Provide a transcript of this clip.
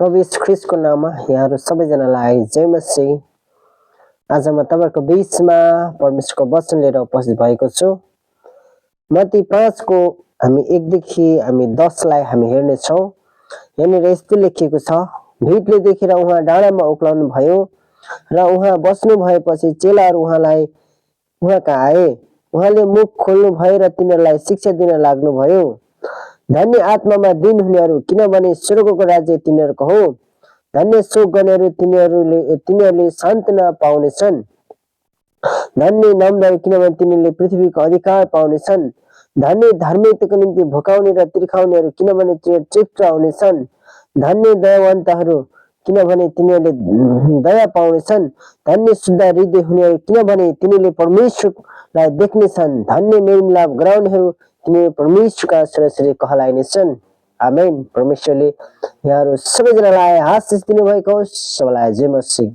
प्रभु यीशु ख्रीष्टको नाममा यहाँहरू सबैजनालाई जय मसीह। आज म तपाईहरुको बीचमा परमेश्वरको वचन लिएर उपस्थित भएको छु। मत्ती 5 को हामी 1 देखि हामी 10 लाई हामी हेर्ने छौं। यहाँनिर यस्तो लेखिएको छ, भिडले देखेर उहाँ डाँडामा उक्लाउनु भयो र उहाँ बस्नु भएपछि चेलाहरू उहाँलाई उहाँ कहाँ आए। उहाँले मुख खोल्नु भयो र तिनीहरूलाई शिक्षा दिन लाग्नु भयो। धन्य आत्मामा दिन हुनेहरू, किनभने स्वर्गको राज्य तिनीहरूको हो। धन्य शोक गर्नेहरू, तिनीहरूले सान्त्वना पाउनेछन्। धन्य नम्रहरू, किनभने तिनीहरूले पृथ्वीको अधिकार पाउनेछन्। धन्य धार्मिकताको निम्ति भोकाउने र तिर्खाउनेहरू, किनभने तिनीहरू तृप्त हुनेछन्। धन्य दयावन्तहरू, किनभने तिनीहरूले दया पाउनेछन्। धन्य शुद्ध हृदय हुनेहरू, किनभने तिनीहरूले परमेश्वरलाई देख्नेछन्। धन्य मेलमिलाप गराउनेहरू, तिनीहरू परमेश्वरका छोराछोरी कहलाइनेछन्। आमेन। परमेश्वरले यहाँहरू सबैजनालाई आशीष दिनुभएको होस्। सबैलाई जय मसीह।